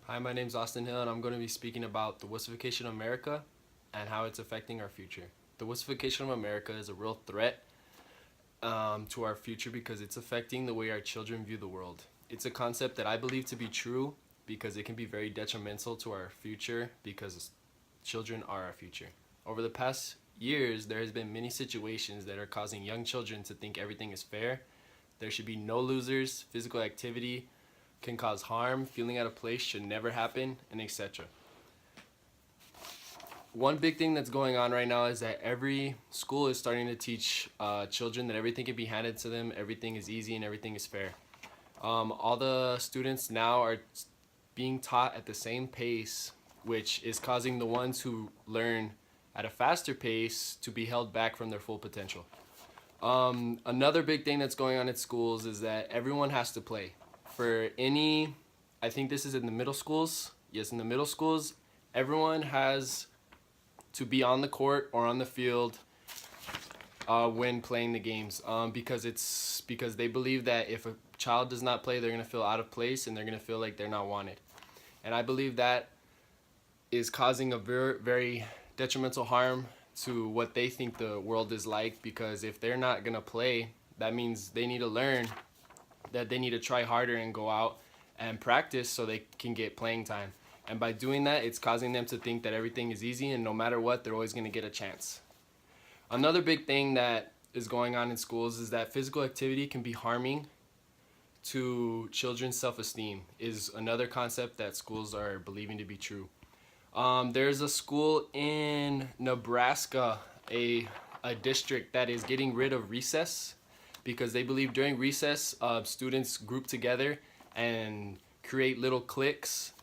Hi, my name's Austin Hill, and I'm going to be speaking about the Wussification of America and how it's affecting our future. The Wussification of America is a real threat to our future because it's affecting the way our children view the world. It's a concept that I believe to be true because it can be very detrimental to our future because children are our future. Over the past years, there has been many situations that are causing young children to think everything is fair. There should be no losers, physical activity can cause harm, feeling out of place should never happen, and etc. One big thing that's going on right now is that every school is starting to teach children that everything can be handed to them, everything is easy, and everything is fair. All the students now are being taught at the same pace, which is causing the ones who learn at a faster pace to be held back from their full potential. Another big thing that's going on at schools is that everyone has to play. I think this is in the middle schools. Yes, in the middle schools, everyone has to be on the court or on the field when playing the games because they believe that if a child does not play, they're going to feel out of place and they're going to feel like they're not wanted. And I believe that is causing a very, very detrimental harm to what they think the world is like, because if they're not going to play, that means they need to learn that they need to try harder and go out and practice so they can get playing time. And by doing that, it's causing them to think that everything is easy and no matter what, they're always going to get a chance. Another big thing that is going on in schools is that physical activity can be harming to children's self-esteem, is another concept that schools are believing to be true. There's a school in Nebraska, a district that is getting rid of recess because they believe during recess, students group together and create little cliques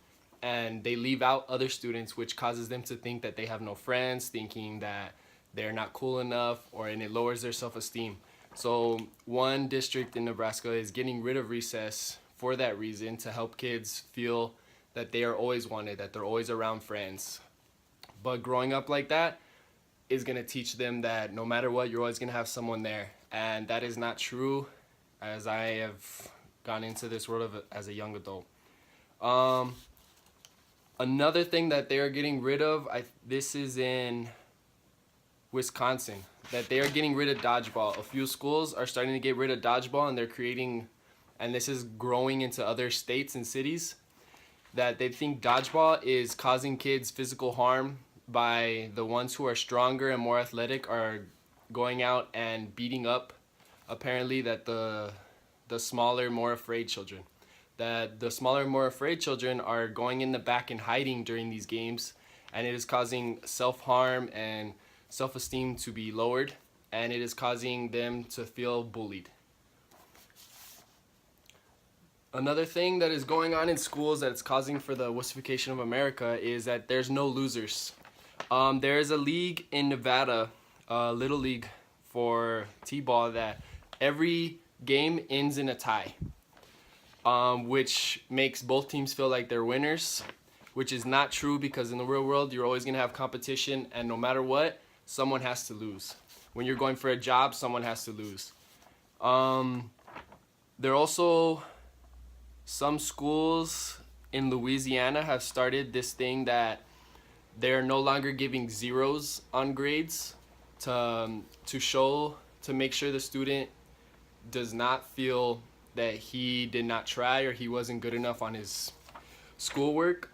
and they leave out other students, which causes them to think that they have no friends, thinking that they're not cool enough, and it lowers their self-esteem. So one district in Nebraska is getting rid of recess for that reason, to help kids feel that they are always wanted, that they're always around friends. But growing up like that is going to teach them that no matter what, you're always going to have someone there. And that is not true, as I have gone into this world as a young adult. Another thing that they are getting rid of, this is in Wisconsin, that they are getting rid of dodgeball. A few schools are starting to get rid of dodgeball, and they're creating, and this is growing into other states and cities, that they think dodgeball is causing kids physical harm by the ones who are stronger and more athletic are going out and beating up, apparently, that the smaller, more afraid children. That the smaller, more afraid children are going in the back and hiding during these games, and it is causing self-harm and self-esteem to be lowered, and it is causing them to feel bullied. Another thing that is going on in schools that's causing for the Wussification of America is that there's no losers. There is a league in Nevada, Little League for T-ball, that every game ends in a tie, which makes both teams feel like they're winners, which is not true, because in the real world, you're always going to have competition, and no matter what, someone has to lose. When you're going for a job, someone has to lose. There are also some schools in Louisiana have started this thing that they're no longer giving zeros on grades to make sure the student does not feel that he did not try or he wasn't good enough on his schoolwork,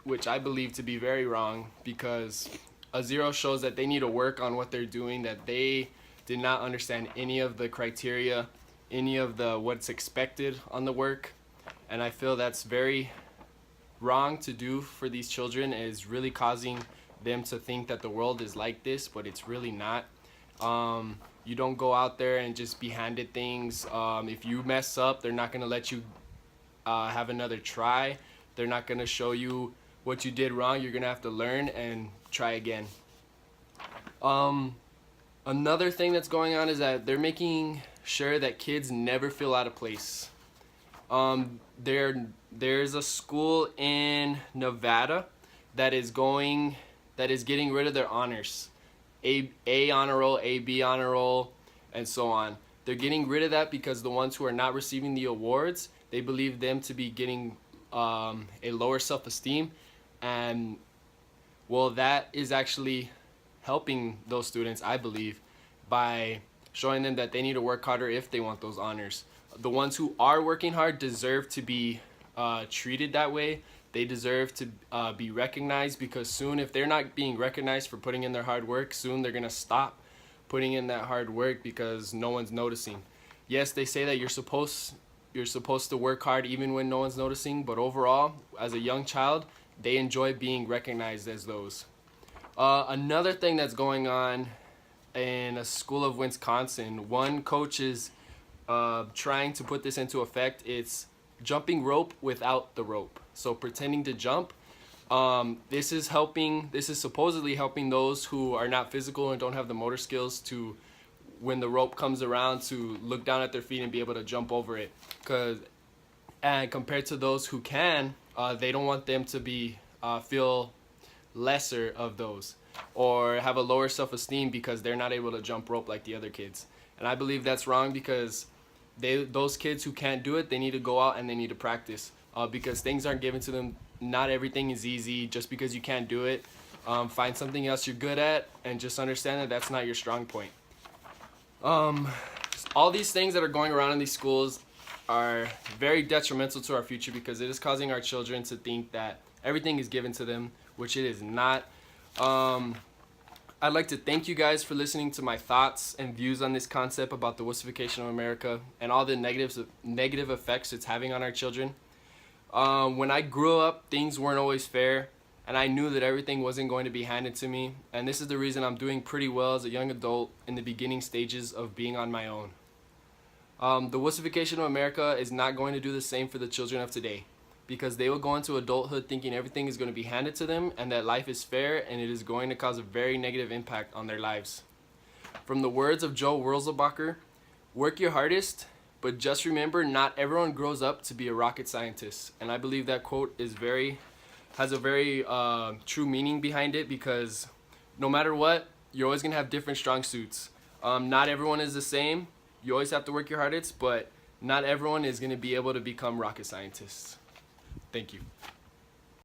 which I believe to be very wrong, because a zero shows that they need to work on what they're doing, that they did not understand any of the criteria, any of the what's expected on the work. And I feel that's very wrong to do for these children. It is really causing them to think that the world is like this, but it's really not. You don't go out there and just be handed things. If you mess up, they're not going to let you have another try. They're not going to show you what you did wrong. You're going to have to learn and try again. Another thing that's going on is that they're making sure that kids never feel out of place. There's a school in Nevada that is getting rid of their honors. A honor roll, A B honor roll, and so on. They're getting rid of that because the ones who are not receiving the awards, they believe them to be getting a lower self-esteem, and well, that is actually helping those students, I believe, by showing them that they need to work harder if they want those honors. The ones who are working hard deserve to be treated that way. They deserve to be recognized, because soon, if they're not being recognized for putting in their hard work, soon they're gonna stop putting in that hard work because no one's noticing. Yes, they say that you're supposed to work hard even when no one's noticing, but overall, as a young child, they enjoy being recognized as those. Another thing that's going on in a school of Wisconsin, one coach is trying to put this into effect. It's jumping rope without the rope. So pretending to jump. This is supposedly helping those who are not physical and don't have the motor skills to, when the rope comes around, to look down at their feet and be able to jump over it. And compared to those who can, they don't want them to be feel lesser of those, or have a lower self-esteem because they're not able to jump rope like the other kids. And I believe that's wrong, because those kids who can't do it, they need to go out and they need to practice, because things aren't given to them. Not everything is easy. Just because you can't do it, find something else you're good at, and just understand that that's not your strong point. All these things that are going around in these schools are very detrimental to our future, because it is causing our children to think that everything is given to them, which it is not. I'd like to thank you guys for listening to my thoughts and views on this concept about the wussification of America and all the negative effects it's having on our children. When I grew up, things weren't always fair, and I knew that everything wasn't going to be handed to me, and this is the reason I'm doing pretty well as a young adult in the beginning stages of being on my own. The wussification of America is not going to do the same for the children of today, because they will go into adulthood thinking everything is going to be handed to them and that life is fair, and it is going to cause a very negative impact on their lives. From the words of Joe Wurzelbacher, work your hardest, but just remember, not everyone grows up to be a rocket scientist. And I believe that quote has a very true meaning behind it, because no matter what, you're always going to have different strong suits. Not everyone is the same. You always have to work your hardest, but not everyone is going to be able to become rocket scientists. Thank you.